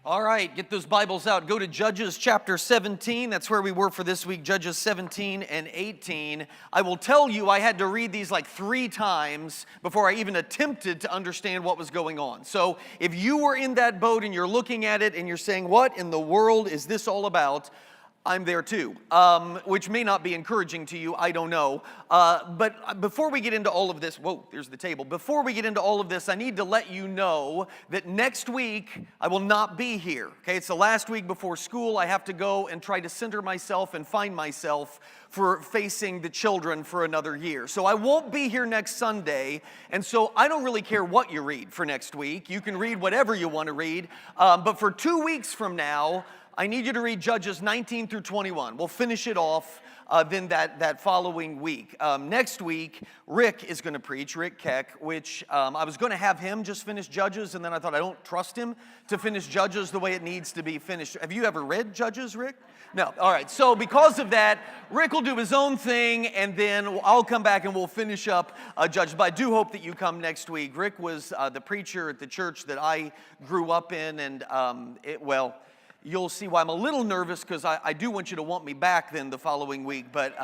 All right, get those Bibles out. Go to Judges chapter 17. That's where we were for this week, Judges 17 and 18. I will tell you, I had to read these like 3 times before I even attempted to understand what was going on. So if you were in that boat and you're looking at it and you're saying, what in the world is this all about? I'm there too, which may not be encouraging to you, I don't know. But before we get into all of this, whoa, there's the table. Before we get into all of this, I need to let you know that next week I will not be here. Okay, it's the last week before school. I have to go and try to center myself and find myself for facing the children for another year. So I won't be here next Sunday, and so I don't really care what you read for next week. You can read whatever you want to read, but for 2 weeks from now, I need you to read Judges 19 through 21. We'll finish it off then that following week. Next week, Rick is going to preach, Rick Keck, which I was going to have him just finish Judges, and then I thought I don't trust him to finish Judges the way it needs to be finished. Have you ever read Judges, Rick? No. All right. So because of that, Rick will do his own thing, and then I'll come back and we'll finish up Judges. But I do hope that you come next week. Rick was the preacher at the church that I grew up in, and you'll see why I'm a little nervous, because I do want you to want me back then the following week, but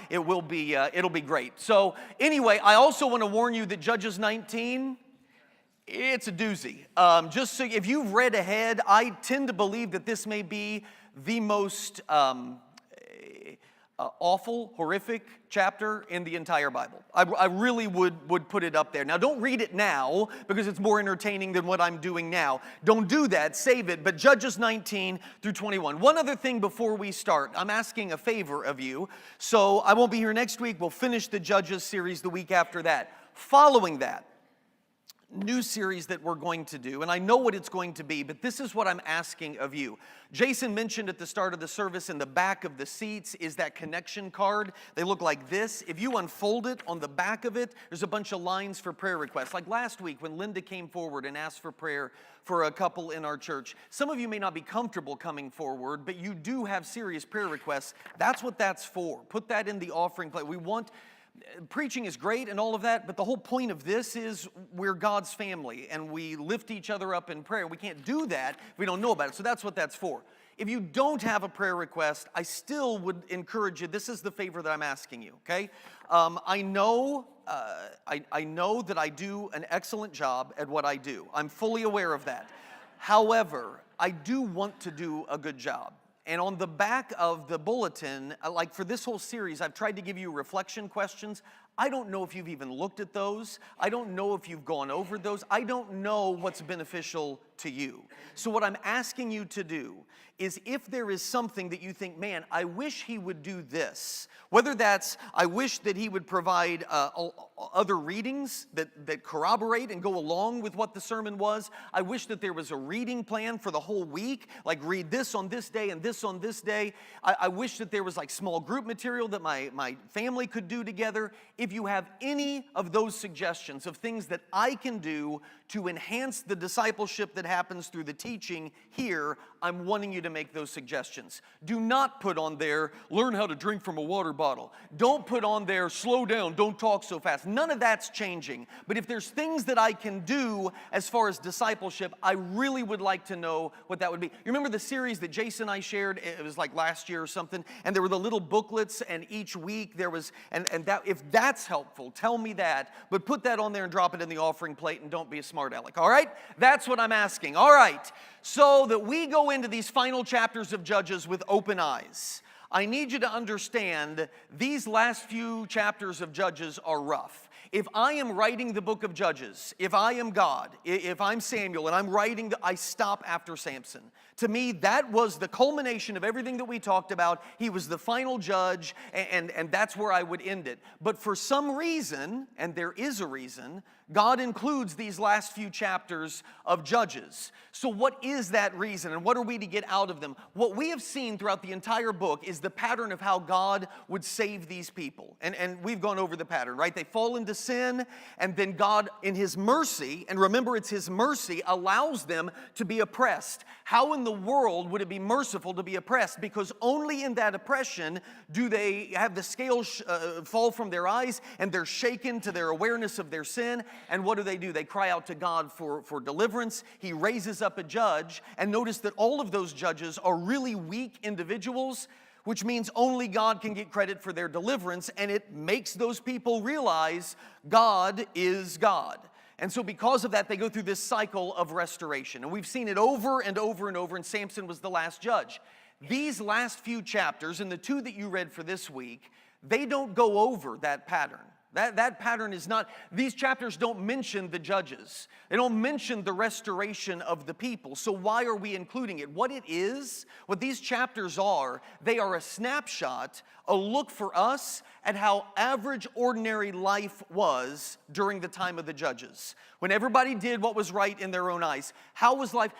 it'll be great. So anyway, I also want to warn you that Judges 19, it's a doozy. Just so if you've read ahead, I tend to believe that this may be the most awful, horrific chapter in the entire Bible. I really would put it up there. Now, don't read it now because it's more entertaining than what I'm doing now. Don't do that. Save it. But Judges 19 through 21. One other thing before we start. I'm asking a favor of you. So I won't be here next week. We'll finish the Judges series the week after that. Following that, new series that we're going to do, and I know what it's going to be, but this is what I'm asking of you. Jason mentioned at the start of the service, in the back of the seats is that connection card. They look like this. If you unfold it, on the back of it, there's a bunch of lines for prayer requests. Like last week when Linda came forward and asked for prayer for a couple in our church. Some of you may not be comfortable coming forward, but you do have serious prayer requests. That's what that's for. Put that in the offering plate. Preaching is great and all of that, but the whole point of this is we're God's family and we lift each other up in prayer. We can't do that if we don't know about it, so that's what that's for. If you don't have a prayer request, I still would encourage you. This is the favor that I'm asking you, okay? I know that I do an excellent job at what I do. I'm fully aware of that. However, I do want to do a good job. And on the back of the bulletin, like for this whole series, I've tried to give you reflection questions. I don't know if you've even looked at those. I don't know if you've gone over those. I don't know what's beneficial to you. So what I'm asking you to do is, if there is something that you think, man, I wish he would do this, whether that's, I wish that he would provide other readings that corroborate and go along with what the sermon was. I wish that there was a reading plan for the whole week, like read this on this day and this on this day. I wish that there was like small group material that my family could do together. If you have any of those suggestions of things that I can do to enhance the discipleship that happens through the teaching here, I'm wanting you to make those suggestions. Do not put on there, learn how to drink from a water bottle. Don't put on there, slow down, don't talk so fast. None of that's changing. But if there's things that I can do as far as discipleship, I really would like to know what that would be. You remember the series that Jason and I shared? It was like last year or something, and there were the little booklets, and each week there was, and that, if that's helpful, tell me that, but put that on there and drop it in the offering plate, and don't be a smart aleck, all right? That's what I'm asking. All right, so that we go into these final chapters of Judges with open eyes, I need you to understand these last few chapters of Judges are rough. If I am writing the book of Judges, if I am God, if I'm Samuel and I'm writing, I stop after Samson. To me, that was the culmination of everything that we talked about. He was the final judge, and that's where I would end it. But for some reason, and there is a reason, God includes these last few chapters of Judges. So what is that reason, and what are we to get out of them? What we have seen throughout the entire book is the pattern of how God would save these people. And we've gone over the pattern, right? They fall into sin, and then God, in His mercy, and remember it's His mercy, allows them to be oppressed. How in the world would it be merciful to be oppressed? Because only in that oppression do they have the scales fall from their eyes, and they're shaken to their awareness of their sin, And what do? They cry out to God for deliverance. He raises up a judge. And notice that all of those judges are really weak individuals, which means only God can get credit for their deliverance. And it makes those people realize God is God. And so because of that, they go through this cycle of restoration. And we've seen it over and over and over, and Samson was the last judge. These last few chapters, and the two that you read for this week, they don't go over that pattern. That pattern is not, these chapters don't mention the judges. They don't mention the restoration of the people. So why are we including it? What it is, what these chapters are, they are a snapshot, a look for us at how average, ordinary life was during the time of the judges. When everybody did what was right in their own eyes. How was life?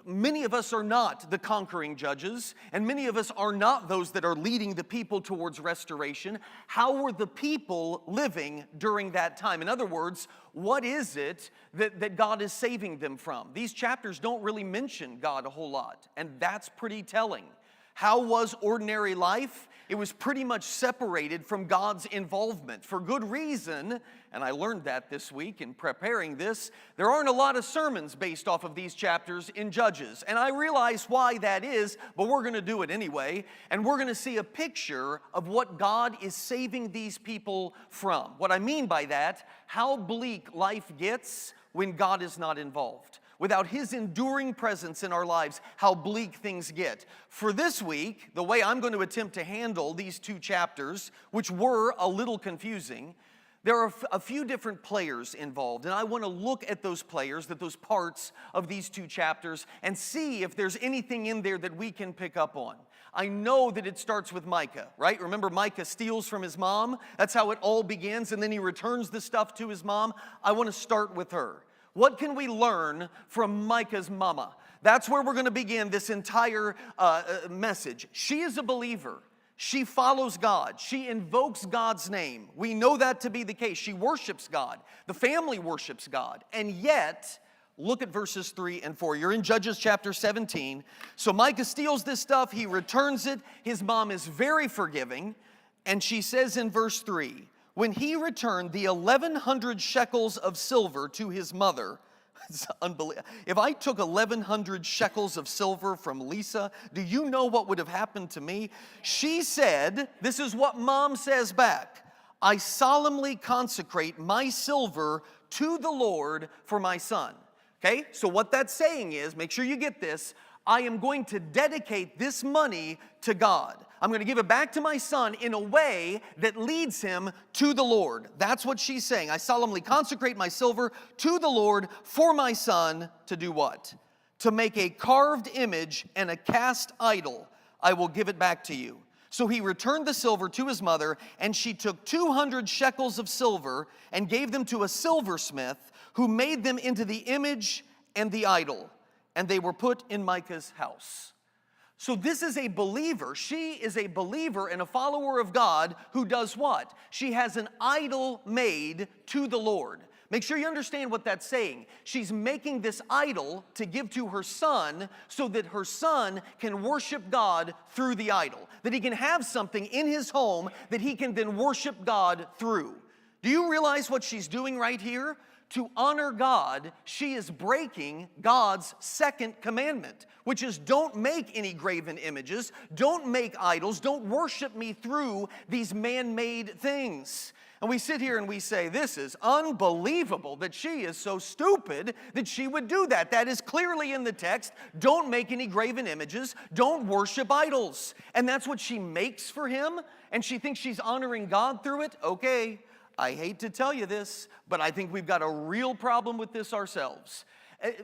Many of us are not the conquering judges, and many of us are not those that are leading the people towards restoration. How were the people living during that time? In other words, what is it that God is saving them from? These chapters don't really mention God a whole lot, and that's pretty telling. How was ordinary life? It was pretty much separated from God's involvement for good reason, and I learned that this week in preparing this. There aren't a lot of sermons based off of these chapters in Judges, and I realize why that is, but we're going to do it anyway, and we're going to see a picture of what God is saving these people from. What I mean by that, how bleak life gets when God is not involved. Without His enduring presence in our lives, how bleak things get. For this week, the way I'm going to attempt to handle these two chapters, which were a little confusing, there are a few different players involved, and I want to look at those players, those parts of these two chapters, and see if there's anything in there that we can pick up on. I know that it starts with Micah, right? Remember, Micah steals from his mom. That's how it all begins, and then he returns the stuff to his mom. I want to start with her. What can we learn from Micah's mama? That's where we're going to begin this entire message. She is a believer. She follows God. She invokes God's name. We know that to be the case. She worships God. The family worships God. And yet, look at verses 3 and 4. You're in Judges chapter 17. So Micah steals this stuff. He returns it. His mom is very forgiving. And she says in verse 3, when he returned the 1,100 shekels of silver to his mother, it's unbelievable. If I took 1,100 shekels of silver from Lisa, do you know what would have happened to me? She said, this is what mom says back, I solemnly consecrate my silver to the Lord for my son. Okay, so what that's saying is, make sure you get this, I am going to dedicate this money to God. I'm going to give it back to my son in a way that leads him to the Lord. That's what she's saying. I solemnly consecrate my silver to the Lord for my son to do what? To make a carved image and a cast idol. I will give it back to you. So he returned the silver to his mother, and she took 200 shekels of silver and gave them to a silversmith who made them into the image and the idol. And they were put in Micah's house. So this is a believer. She is a believer and a follower of God who does what? She has an idol made to the Lord. Make sure you understand what that's saying. She's making this idol to give to her son so that her son can worship God through the idol. That he can have something in his home that he can then worship God through. Do you realize what she's doing right here? To honor God, she is breaking God's second commandment, which is don't make any graven images, don't make idols, don't worship me through these man-made things. And we sit here and we say, this is unbelievable that she is so stupid that she would do that. That is clearly in the text. Don't make any graven images, don't worship idols. And that's what she makes for him, and she thinks she's honoring God through it? Okay. I hate to tell you this, but I think we've got a real problem with this ourselves.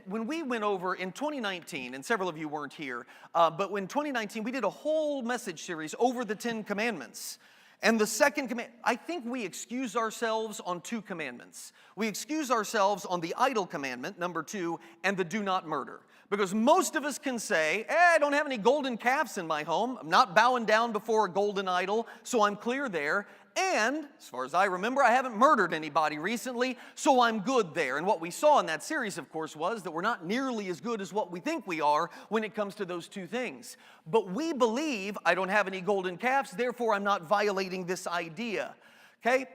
When we went over in 2019, and several of you weren't here, but in 2019 we did a whole message series over the 10 Commandments. And the second command, I think we excuse ourselves on 2 commandments. We excuse ourselves on the idol commandment, number 2, and the do not murder. Because most of us can say, I don't have any golden calves in my home. I'm not bowing down before a golden idol, so I'm clear there. And, as far as I remember, I haven't murdered anybody recently, so I'm good there. And what we saw in that series, of course, was that we're not nearly as good as what we think we are when it comes to those 2 things. But we believe I don't have any golden calves, therefore I'm not violating this idea. Okay?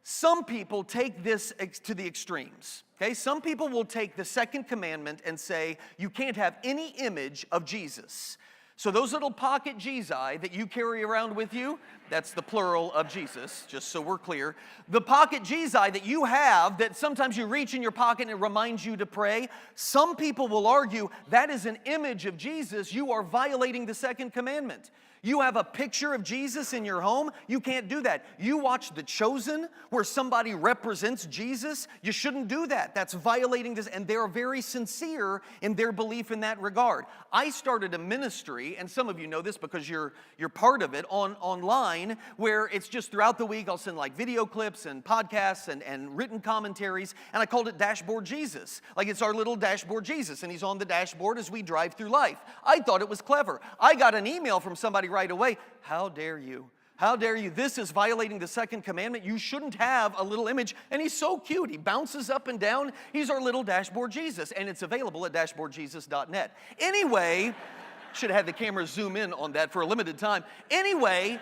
some people take this to the extremes. Okay, some people will take the second commandment and say you can't have any image of Jesus. So those little pocket Jesus that you carry around with you, that's the plural of Jesus, just so we're clear. The pocket Jesus that you have, that sometimes you reach in your pocket and it reminds you to pray, some people will argue that is an image of Jesus. You are violating the second commandment. You have a picture of Jesus in your home, you can't do that. You watch The Chosen, where somebody represents Jesus, you shouldn't do that. That's violating this, and they're very sincere in their belief in that regard. I started a ministry, and some of you know this because you're part of it, online, where it's just throughout the week I'll send like video clips and podcasts and written commentaries, and I called it Dashboard Jesus. Like it's our little dashboard Jesus, and he's on the dashboard as we drive through life. I thought it was clever. I got an email from somebody right away. How dare you? How dare you? This is violating the second commandment. You shouldn't have a little image. And he's so cute. He bounces up and down. He's our little dashboard Jesus. And it's available at dashboardjesus.net. Anyway, should have had the camera zoom in on that for a limited time. Anyway,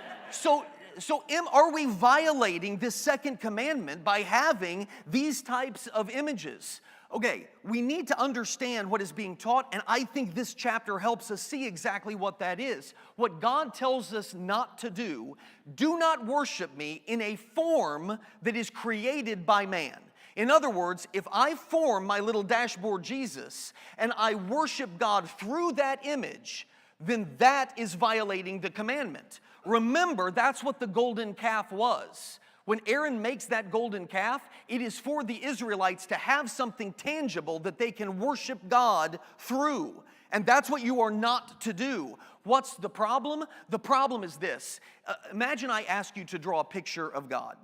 are we violating this second commandment by having these types of images? Okay, we need to understand what is being taught, and I think this chapter helps us see exactly what that is. What God tells us not to do not worship me in a form that is created by man. In other words, if I form my little dashboard Jesus and I worship God through that image, then that is violating the commandment. Remember, that's what the golden calf was. When Aaron makes that golden calf, it is for the Israelites to have something tangible that they can worship God through. And that's what you are not to do. What's the problem? The problem is this. Imagine I ask you to draw a picture of God.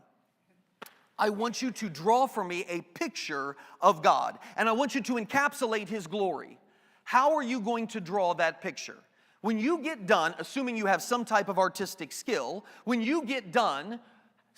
I want you to draw for me a picture of God. And I want you to encapsulate His glory. How are you going to draw that picture? When you get done, assuming you have some type of artistic skill, when you get done,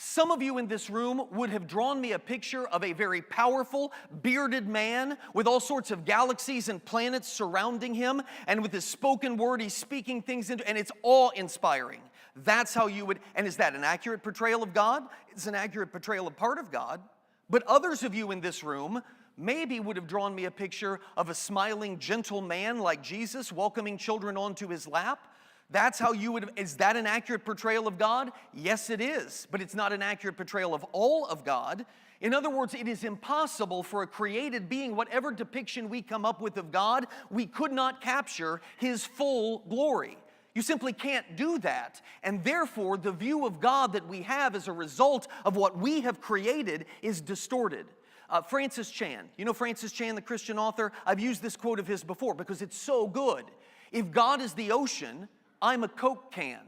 some of you in this room would have drawn me a picture of a very powerful, bearded man with all sorts of galaxies and planets surrounding him, and with his spoken word, he's speaking things into, and it's awe-inspiring. That's how you would, and is that an accurate portrayal of God? It's an accurate portrayal of part of God. But others of you in this room maybe would have drawn me a picture of a smiling, gentle man like Jesus welcoming children onto his lap. That's how you would, is that an accurate portrayal of God? Yes, it is, but it's not an accurate portrayal of all of God. In other words, it is impossible for a created being, whatever depiction we come up with of God, we could not capture His full glory. You simply can't do that. And therefore, the view of God that we have as a result of what we have created is distorted. Francis Chan, you know Francis Chan, the Christian author? I've used this quote of his before because it's so good. If God is the ocean, I'm a Coke can.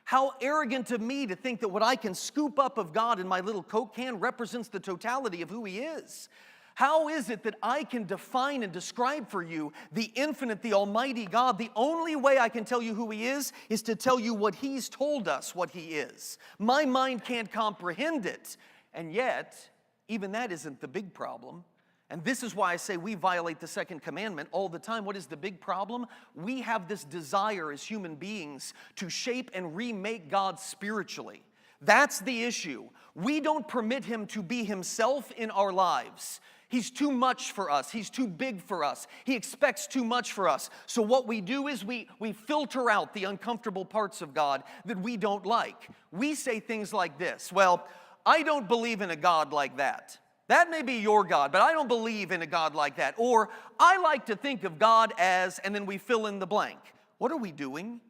How arrogant of me to think that what I can scoop up of God in my little Coke can represents the totality of who He is. How is it that I can define and describe for you the infinite, the almighty God? The only way I can tell you who He is to tell you what He's told us what He is. My mind can't comprehend it. And yet, even that isn't the big problem. And this is why I say we violate the second commandment all the time. What is the big problem? We have this desire as human beings to shape and remake God spiritually. That's the issue. We don't permit Him to be Himself in our lives. He's too much for us. He's too big for us. He expects too much for us. So what we do is we filter out the uncomfortable parts of God that we don't like. We say things like this, well, I don't believe in a God like that. That may be your God, but I don't believe in a God like that. Or, I like to think of God as, and then we fill in the blank. What are we doing?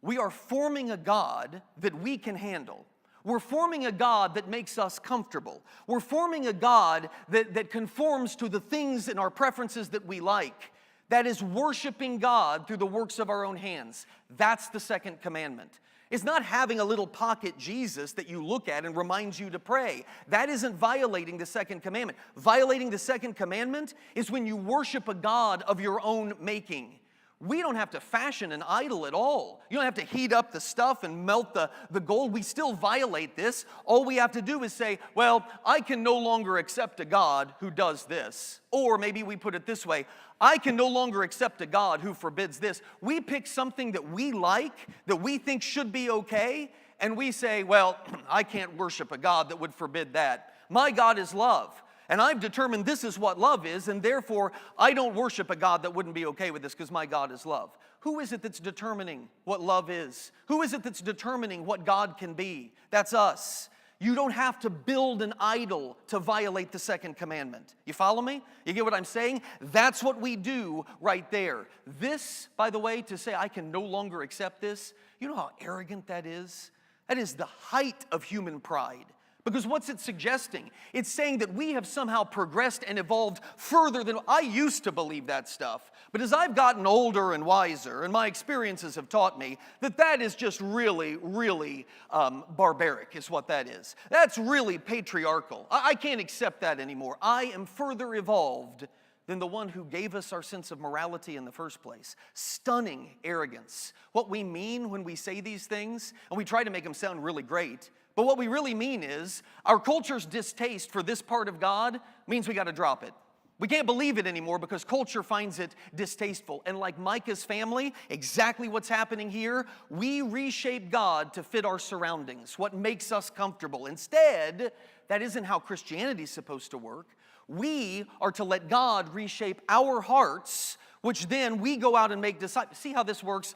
We are forming a God that we can handle. We're forming a God that makes us comfortable. We're forming a God that conforms to the things and our preferences that we like. That is worshiping God through the works of our own hands. That's the second commandment. It's not having a little pocket Jesus that you look at and reminds you to pray. That isn't violating the second commandment. Violating the second commandment is when you worship a God of your own making. We don't have to fashion an idol at all. You don't have to heat up the stuff and melt the gold. We still violate this. All we have to do is say, well, I can no longer accept a God who does this. Or maybe we put it this way, I can no longer accept a God who forbids this. We pick something that we like, that we think should be okay, and we say, well, I can't worship a God that would forbid that. My God is love. And I've determined this is what love is, and therefore I don't worship a God that wouldn't be okay with this because my God is love. Who is it that's determining what love is? Who is it that's determining what God can be? That's us. You don't have to build an idol to violate the second commandment. You follow me? You get what I'm saying? That's what we do right there. This, by the way, to say I can no longer accept this, you know how arrogant that is? That is the height of human pride. Because what's it suggesting? It's saying that we have somehow progressed and evolved further than I used to believe that stuff. But as I've gotten older and wiser, and my experiences have taught me that that is just really, really barbaric is what that is. That's really patriarchal. I can't accept that anymore. I am further evolved than the one who gave us our sense of morality in the first place. Stunning arrogance. What we mean when we say these things, and we try to make them sound really great, but what we really mean is our culture's distaste for this part of God means we got to drop it. We can't believe it anymore because culture finds it distasteful. And like Micah's family, exactly what's happening here, we reshape God to fit our surroundings, what makes us comfortable. Instead, that isn't how Christianity's supposed to work. We are to let God reshape our hearts, which then we go out and make disciples. See how this works?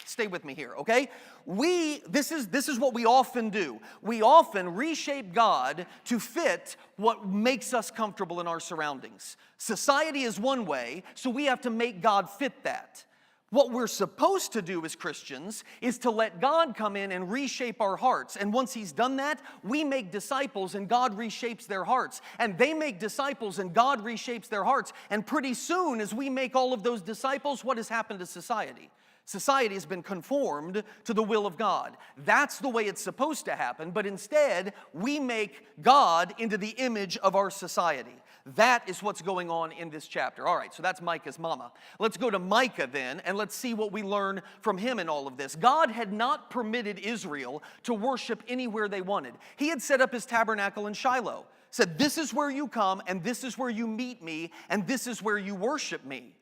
Stay with me here, okay? This is what we often do. We often reshape God to fit what makes us comfortable in our surroundings. Society is one way, so we have to make God fit that. What we're supposed to do as Christians is to let God come in and reshape our hearts. And once He's done that, we make disciples and God reshapes their hearts. And they make disciples and God reshapes their hearts. And pretty soon, as we make all of those disciples, what has happened to society? Society has been conformed to the will of God. That's the way it's supposed to happen, but instead, we make God into the image of our society. That is what's going on in this chapter. All right, so that's Micah's mama. Let's go to Micah then, and let's see what we learn from him in all of this. God had not permitted Israel to worship anywhere they wanted. He had set up His tabernacle in Shiloh, said, this is where you come, and this is where you meet me, and this is where you worship me.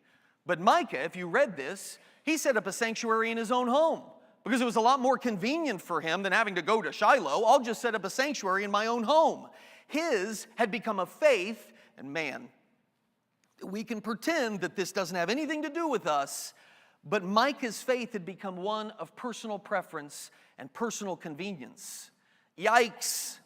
But Micah, if you read this, he set up a sanctuary in his own home because it was a lot more convenient for him than having to go to Shiloh. I'll just set up a sanctuary in my own home. His had become a faith, and man, we can pretend that this doesn't have anything to do with us, but Micah's faith had become one of personal preference and personal convenience. Yikes.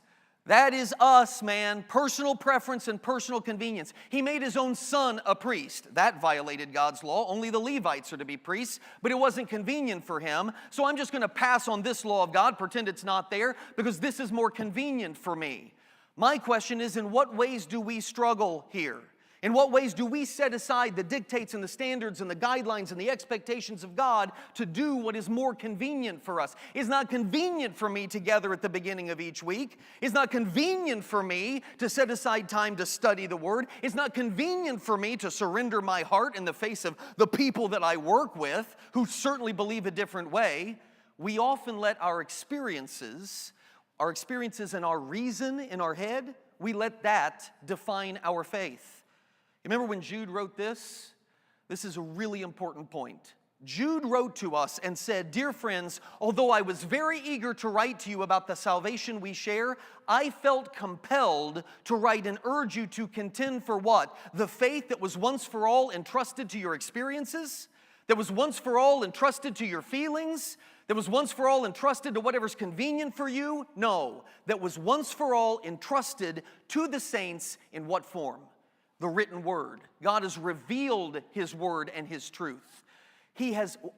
That is us, man. Personal preference and personal convenience. He made his own son a priest. That violated God's law. Only the Levites are to be priests, but it wasn't convenient for him. So I'm just going to pass on this law of God, pretend it's not there, because this is more convenient for me. My question is, in what ways do we struggle here? In what ways do we set aside the dictates and the standards and the guidelines and the expectations of God to do what is more convenient for us? It's not convenient for me to gather at the beginning of each week. It's not convenient for me to set aside time to study the Word. It's not convenient for me to surrender my heart in the face of the people that I work with who certainly believe a different way. We often let our experiences and our reason in our head, we let that define our faith. You remember when Jude wrote this? This is a really important point. Jude wrote to us and said, "Dear friends, although I was very eager to write to you about the salvation we share, I felt compelled to write and urge you to contend for what? The faith that was once for all entrusted to your experiences? That was once for all entrusted to your feelings? That was once for all entrusted to whatever's convenient for you? No, that was once for all entrusted to the saints in what form? The written word. God has revealed His word and His truth.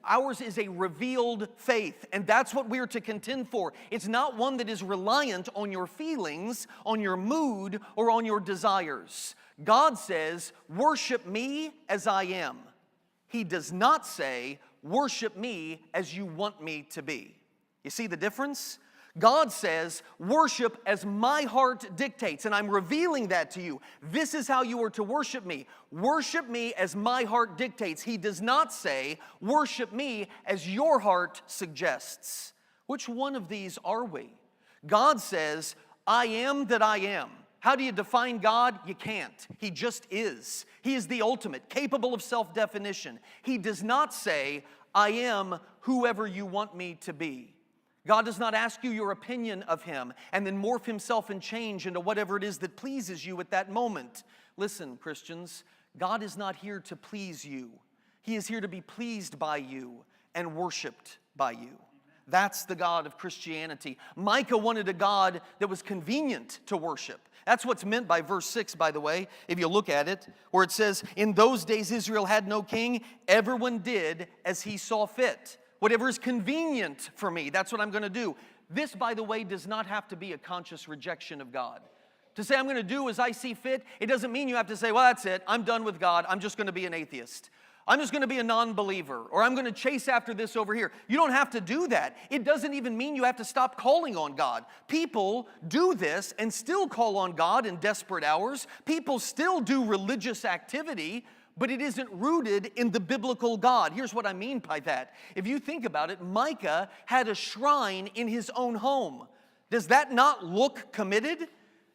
Ours is a revealed faith, and that's what we're to contend for. It's not one that is reliant on your feelings, on your mood, or on your desires. God says, worship me as I am. He does not say, worship me as you want me to be. You see the difference? God says, worship as my heart dictates, and I'm revealing that to you. This is how you are to worship me. Worship me as my heart dictates. He does not say, worship me as your heart suggests. Which one of these are we? God says, I am that I am. How do you define God? You can't. He just is. He is the ultimate, capable of self-definition. He does not say, I am whoever you want me to be. God does not ask you your opinion of him and then morph himself and change into whatever it is that pleases you at that moment. Listen, Christians, God is not here to please you. He is here to be pleased by you and worshiped by you. That's the God of Christianity. Micah wanted a God that was convenient to worship. That's what's meant by verse 6, by the way, if you look at it, where it says, in those days Israel had no king, everyone did as he saw fit. Whatever is convenient for me, that's what I'm going to do. This, by the way, does not have to be a conscious rejection of God. To say I'm going to do as I see fit, it doesn't mean you have to say, well, that's it, I'm done with God, I'm just going to be an atheist. I'm just going to be a non-believer, or I'm going to chase after this over here. You don't have to do that. It doesn't even mean you have to stop calling on God. People do this and still call on God in desperate hours. People still do religious activity, but it isn't rooted in the biblical God. Here's what I mean by that. If you think about it, Micah had a shrine in his own home. Does that not look committed?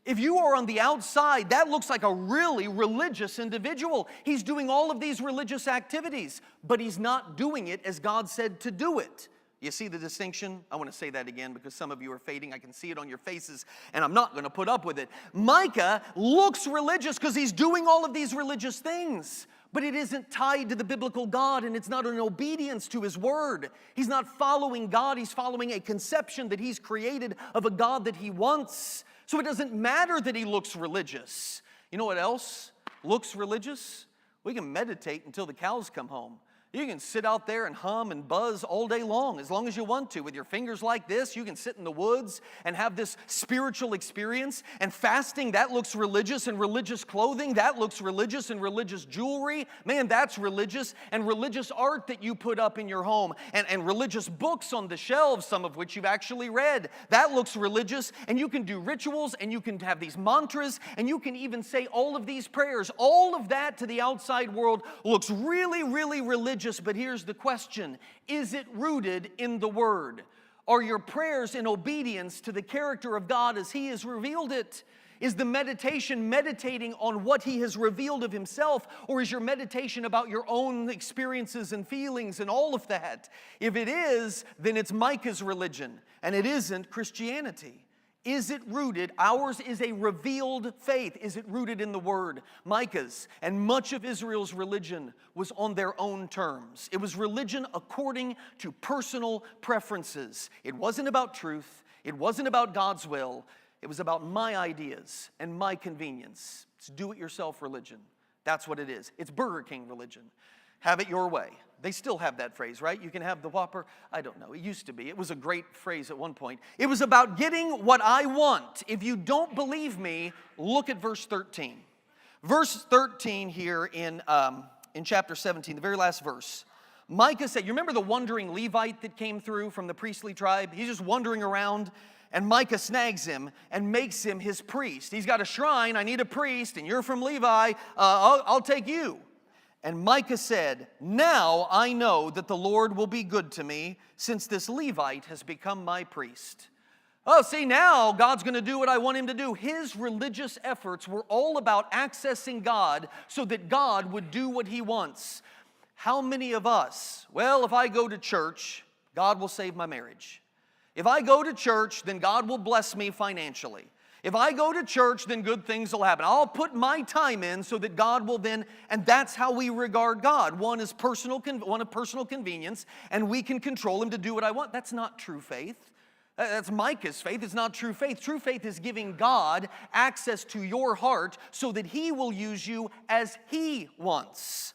If you are on the outside, that looks like a really religious individual. He's doing all of these religious activities, but he's not doing it as God said to do it. You see the distinction? I want to say that again because some of you are fading. I can see it on your faces, and I'm not going to put up with it. Micah looks religious because he's doing all of these religious things, but it isn't tied to the biblical God, and it's not an obedience to his word. He's not following God. He's following a conception that he's created of a God that he wants. So it doesn't matter that he looks religious. You know what else looks religious? We can meditate until the cows come home. You can sit out there and hum and buzz all day long as you want to. With your fingers like this, you can sit in the woods and have this spiritual experience. And fasting, that looks religious. And religious clothing, that looks religious. And religious jewelry, man, that's religious. And religious art that you put up in your home. And religious books on the shelves, some of which you've actually read, that looks religious. And you can do rituals, and you can have these mantras, and you can even say all of these prayers. All of that to the outside world looks really, really religious. But here's the question. Is it rooted in the Word? Are your prayers in obedience to the character of God as He has revealed it? Is the meditation meditating on what He has revealed of Himself? Or is your meditation about your own experiences and feelings and all of that? If it is, then it's Micah's religion, and it isn't Christianity. Is it rooted? Ours is a revealed faith. Is it rooted in the Word? Micah's and much of Israel's religion was on their own terms. It was religion according to personal preferences. It wasn't about truth. It wasn't about God's will. It was about my ideas and my convenience. It's do-it-yourself religion. That's what it is. It's Burger King religion. Have it your way. They still have that phrase, right? You can have the Whopper. I don't know. It used to be. It was a great phrase at one point. It was about getting what I want. If you don't believe me, look at verse 13. Verse 13 here in chapter 17, the very last verse. Micah said, you remember the wandering Levite that came through from the priestly tribe? He's just wandering around, and Micah snags him and makes him his priest. He's got a shrine. I need a priest, and you're from Levi. I'll take you. And Micah said, now I know that the Lord will be good to me, since this Levite has become my priest. Oh, see, now God's going to do what I want him to do. His religious efforts were all about accessing God so that God would do what he wants. How many of us, well, if I go to church, God will save my marriage. If I go to church, then God will bless me financially. If I go to church, then good things will happen. I'll put my time in so that God will then, and that's how we regard God. One of personal convenience, and we can control him to do what I want. That's not true faith. That's Micah's faith. It's not true faith. True faith is giving God access to your heart so that he will use you as he wants.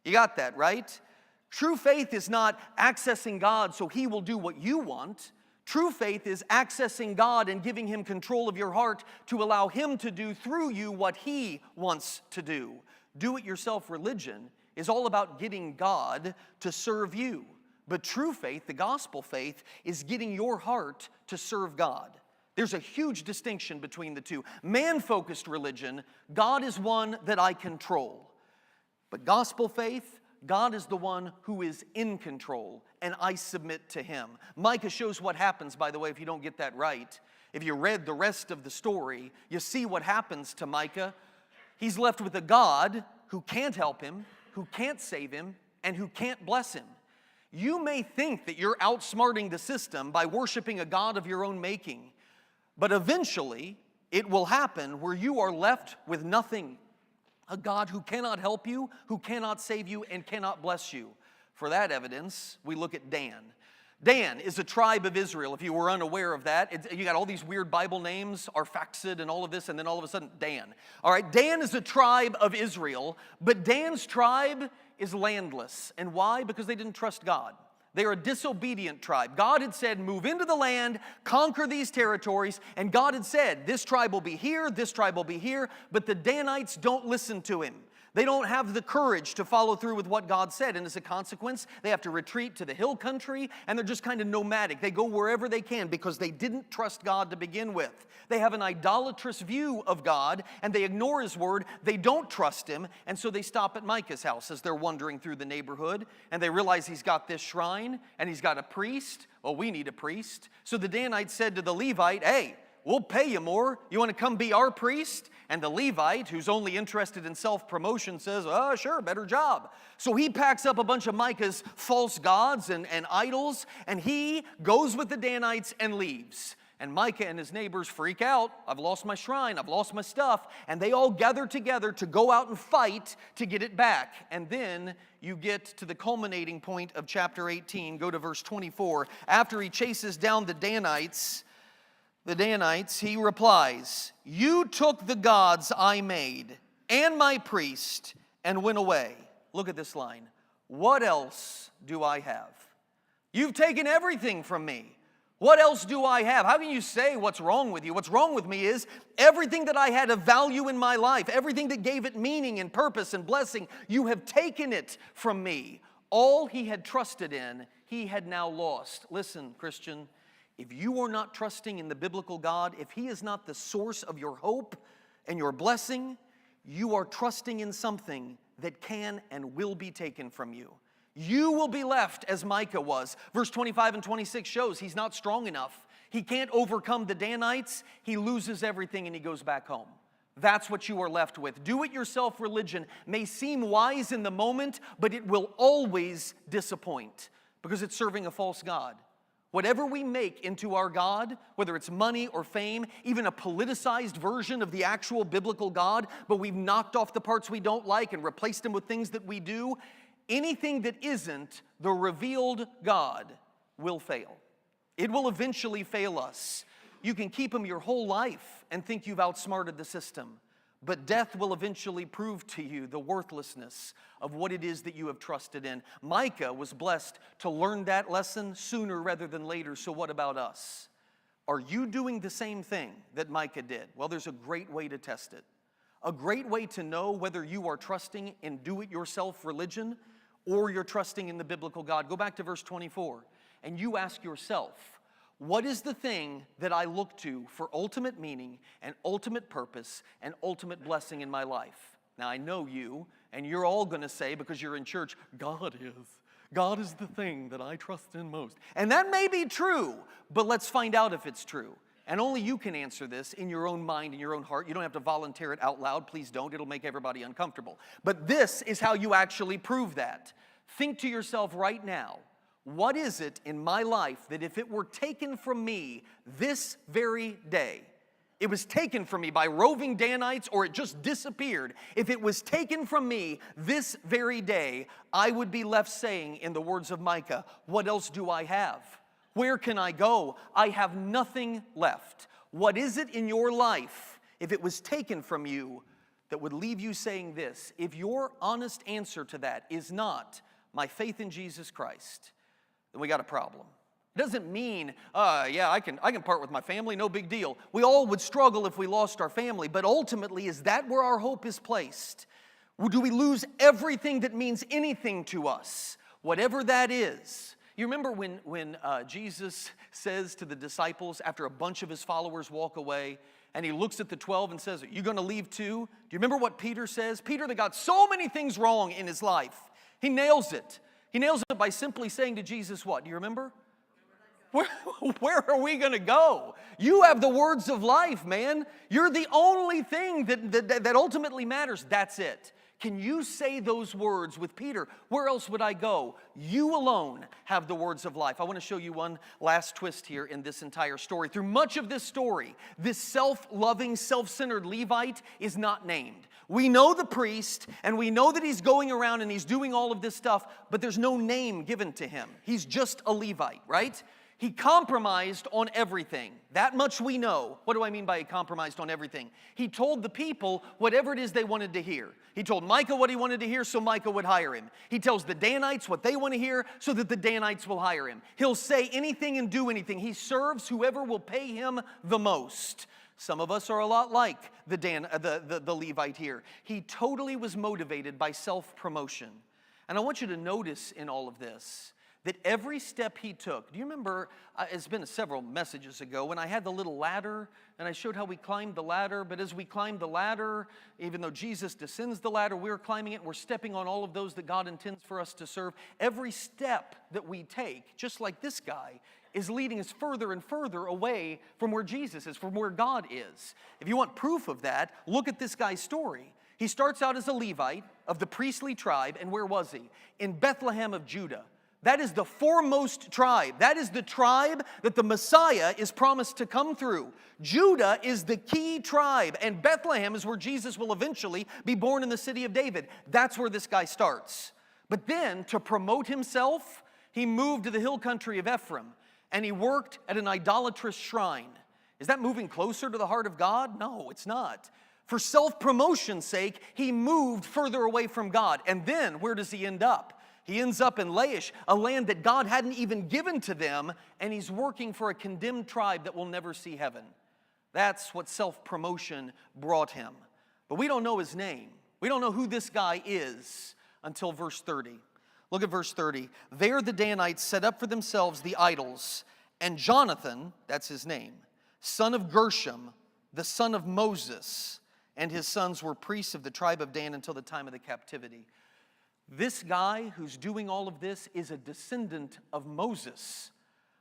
You got that, right? True faith is not accessing God so he will do what you want. True faith is accessing God and giving him control of your heart to allow him to do through you what he wants to do. Do-it-yourself religion is all about getting God to serve you. But true faith, the gospel faith, is getting your heart to serve God. There's a huge distinction between the two. Man-focused religion, God is one that I control. But gospel faith, God is the one who is in control, and I submit to him. Micah shows what happens, by the way, if you don't get that right. If you read the rest of the story, you see what happens to Micah. He's left with a God who can't help him, who can't save him, and who can't bless him. You may think that you're outsmarting the system by worshiping a God of your own making, but eventually it will happen where you are left with nothing. A God who cannot help you, who cannot save you, and cannot bless you. For that evidence, we look at Dan. Dan is a tribe of Israel, if you were unaware of that. You got all these weird Bible names, Arphaxad and all of this, and then all of a sudden, Dan. All right, Dan is a tribe of Israel, but Dan's tribe is landless. And why? Because they didn't trust God. They are a disobedient tribe. God had said, move into the land, conquer these territories, and God had said, this tribe will be here, this tribe will be here, but the Danites don't listen to him. They don't have the courage to follow through with what God said, and as a consequence, they have to retreat to the hill country, and they're just kind of nomadic. They go wherever they can because they didn't trust God to begin with. They have an idolatrous view of God, and they ignore His word. They don't trust Him, and so they stop at Micah's house as they're wandering through the neighborhood, and they realize he's got this shrine, and he's got a priest. Well, we need a priest. So the Danites said to the Levite, hey, we'll pay you more. You want to come be our priest? And the Levite, who's only interested in self-promotion, says, oh, sure, better job. So he packs up a bunch of Micah's false gods and idols, and he goes with the Danites and leaves. And Micah and his neighbors freak out. I've lost my shrine. I've lost my stuff. And they all gather together to go out and fight to get it back. And then you get to the culminating point of chapter 18. Go to verse 24. After he chases down the Danites, he replies, you took the gods I made and my priest and went away. Look at this line. What else do I have? You've taken everything from me. What else do I have? How can you say what's wrong with you? What's wrong with me is everything that I had of value in my life, everything that gave it meaning and purpose and blessing, you have taken it from me. All he had trusted in, he had now lost. Listen, Christian, if you are not trusting in the biblical God, if He is not the source of your hope and your blessing, you are trusting in something that can and will be taken from you. You will be left as Micah was. Verse 25 and 26 shows he's not strong enough. He can't overcome the Danites. He loses everything and he goes back home. That's what you are left with. Do-it-yourself religion may seem wise in the moment, but it will always disappoint because it's serving a false god. Whatever we make into our God, whether it's money or fame, even a politicized version of the actual biblical God, but we've knocked off the parts we don't like and replaced them with things that we do, anything that isn't the revealed God will fail. It will eventually fail us. You can keep Him your whole life and think you've outsmarted the system. But death will eventually prove to you the worthlessness of what it is that you have trusted in. Micah was blessed to learn that lesson sooner rather than later. So what about us? Are you doing the same thing that Micah did? Well, there's a great way to test it. A great way to know whether you are trusting in do-it-yourself religion or you're trusting in the biblical God. Go back to verse 24 and you ask yourself, what is the thing that I look to for ultimate meaning and ultimate purpose and ultimate blessing in my life? Now, I know you, and you're all going to say, because you're in church, God is. God is the thing that I trust in most. And that may be true, but let's find out if it's true. And only you can answer this in your own mind, in your own heart. You don't have to volunteer it out loud. Please don't. It'll make everybody uncomfortable. But this is how you actually prove that. Think to yourself right now, what is it in my life that if it were taken from me this very day, it was taken from me by roving Danites or it just disappeared, if it was taken from me this very day, I would be left saying in the words of Micah, what else do I have? Where can I go? I have nothing left. What is it in your life, if it was taken from you, that would leave you saying this? If your honest answer to that is not my faith in Jesus Christ, then we got a problem. It doesn't mean, yeah, I can part with my family, no big deal. We all would struggle if we lost our family, but ultimately, is that where our hope is placed? Do we lose everything that means anything to us? Whatever that is. You remember when Jesus says to the disciples after a bunch of his followers walk away, and he looks at the 12 and says, are you going to leave too? Do you remember what Peter says? Peter that got so many things wrong in his life. He nails it. He nails it by simply saying to Jesus what? Do you remember? Where are we going to go? You have the words of life, man. You're the only thing that ultimately matters. That's it. Can you say those words with Peter? Where else would I go? You alone have the words of life. I want to show you one last twist here in this entire story. Through much of this story, this self-loving, self-centered Levite is not named. We know the priest, and we know that he's going around and he's doing all of this stuff, but there's no name given to him. He's just a Levite, right? He compromised on everything. That much we know. What do I mean by he compromised on everything? He told the people whatever it is they wanted to hear. He told Micah what he wanted to hear so Micah would hire him. He tells the Danites what they want to hear so that the Danites will hire him. He'll say anything and do anything. He serves whoever will pay him the most. Some of us are a lot like the Levite here. He totally was motivated by self-promotion. And I want you to notice in all of this that every step he took, do you remember, it's been several messages ago, when I had the little ladder, and I showed how we climbed the ladder, but as we climbed the ladder, even though Jesus descends the ladder, we're climbing it, we're stepping on all of those that God intends for us to serve. Every step that we take, just like this guy, is leading us further and further away from where Jesus is, from where God is. If you want proof of that, look at this guy's story. He starts out as a Levite of the priestly tribe, and where was he? In Bethlehem of Judah. That is the foremost tribe. That is the tribe that the Messiah is promised to come through. Judah is the key tribe, and Bethlehem is where Jesus will eventually be born in the city of David. That's where this guy starts. But then, to promote himself, he moved to the hill country of Ephraim, and he worked at an idolatrous shrine. Is that moving closer to the heart of God? No, it's not. For self-promotion's sake, he moved further away from God. And then, where does he end up? He ends up in Laish, a land that God hadn't even given to them, and he's working for a condemned tribe that will never see heaven. That's what self-promotion brought him. But we don't know his name. We don't know who this guy is until verse 30. Look at verse 30. There the Danites set up for themselves the idols, and Jonathan, that's his name, son of Gershom, the son of Moses, and his sons were priests of the tribe of Dan until the time of the captivity. This guy who's doing all of this is a descendant of Moses.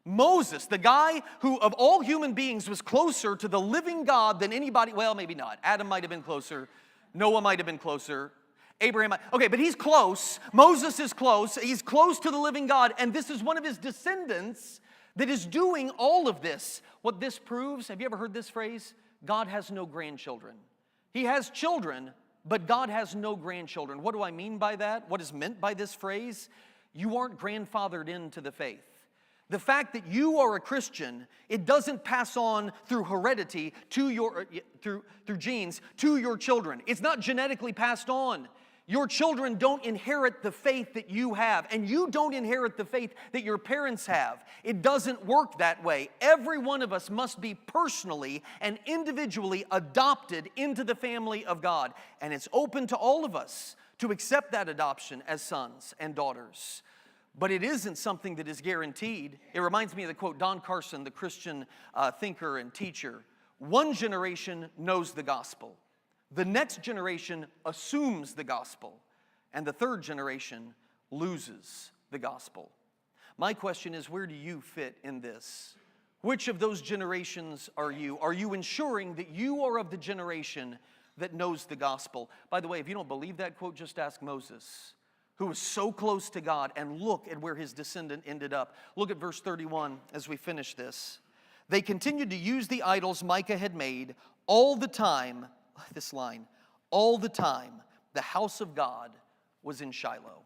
Moses, the guy who of all human beings was closer to the living God than anybody, well, maybe not. Adam might have been closer. Noah might have been closer. Abraham, okay, but he's close. Moses is close. He's close to the living God, and this is one of his descendants that is doing all of this. What this proves, have you ever heard this phrase? God has no grandchildren. He has children, but God has no grandchildren. What do I mean by that? What is meant by this phrase? You aren't grandfathered into the faith. The fact that you are a Christian, it doesn't pass on through heredity to your through genes to your children. It's not genetically passed on. Your children don't inherit the faith that you have, and you don't inherit the faith that your parents have. It doesn't work that way. Every one of us must be personally and individually adopted into the family of God, and it's open to all of us to accept that adoption as sons and daughters. But it isn't something that is guaranteed. It reminds me of the quote, Don Carson, the Christian thinker and teacher. One generation knows the gospel. The next generation assumes the gospel, and the third generation loses the gospel. My question is, where do you fit in this? Which of those generations are you? Are you ensuring that you are of the generation that knows the gospel? By the way, if you don't believe that quote, just ask Moses, who was so close to God, and look at where his descendant ended up. Look at verse 31 as we finish this. They continued to use the idols Micah had made all the time. This line, all the time the house of God was in Shiloh.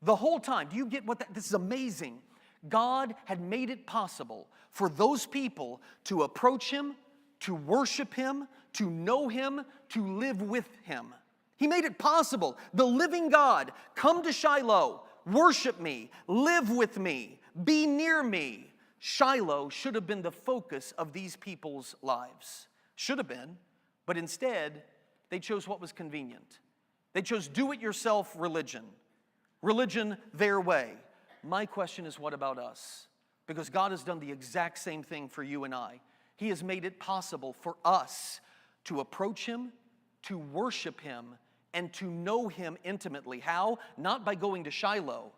The whole time. Do you get what this is amazing. God had made it possible for those people to approach him, to worship him, to know him, to live with him. He made it possible. The living God, come to Shiloh, worship me, live with me, be near me. Shiloh should have been the focus of these people's lives. Should have been. But instead, they chose what was convenient. They chose do-it-yourself religion. Religion their way. My question is, what about us? Because God has done the exact same thing for you and I. He has made it possible for us to approach him, to worship him, and to know him intimately. How? Not by going to Shiloh,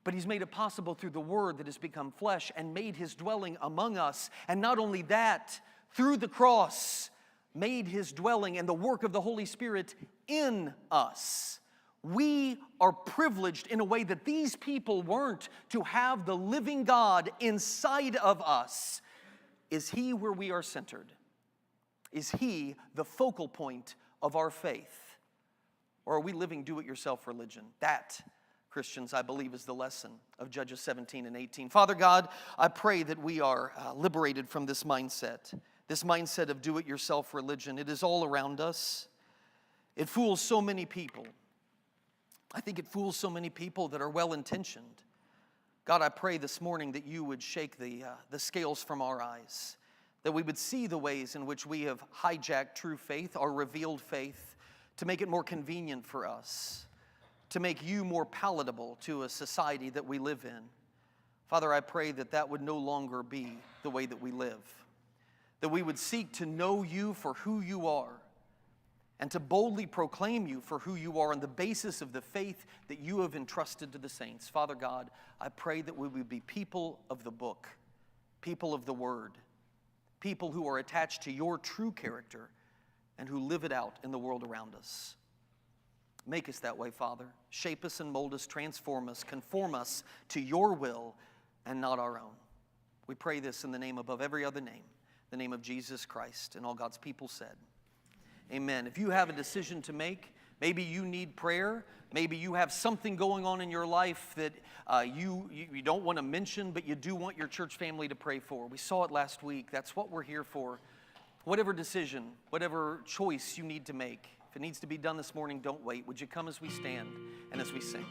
but he's made it possible through the word that has become flesh and made his dwelling among us. And not only that, through the cross, made his dwelling and the work of the Holy Spirit in us. We are privileged in a way that these people weren't, to have the living God inside of us. Is He where we are centered? Is He the focal point of our faith? Or are we living do-it-yourself religion? That, Christians, I believe, is the lesson of Judges 17 and 18. Father God, I pray that we are liberated from this mindset of do-it-yourself religion. It is all around us. It fools so many people. I think it fools so many people that are well-intentioned. God, I pray this morning that you would shake the scales from our eyes, that we would see the ways in which we have hijacked true faith, our revealed faith, to make it more convenient for us, to make you more palatable to a society that we live in. Father, I pray that that would no longer be the way that we live, that we would seek to know you for who you are, and to boldly proclaim you for who you are on the basis of the faith that you have entrusted to the saints. Father God, I pray that we would be people of the book, people of the word, people who are attached to your true character and who live it out in the world around us. Make us that way, Father. Shape us and mold us, transform us, conform us to your will and not our own. We pray this in the name above every other name, the name of Jesus Christ, and all God's people said. Amen. If you have a decision to make, maybe you need prayer, maybe you have something going on in your life that you don't want to mention, but you do want your church family to pray for. We saw it last week. That's what we're here for. Whatever decision, whatever choice you need to make, if it needs to be done this morning, don't wait. Would you come as we stand and as we sing?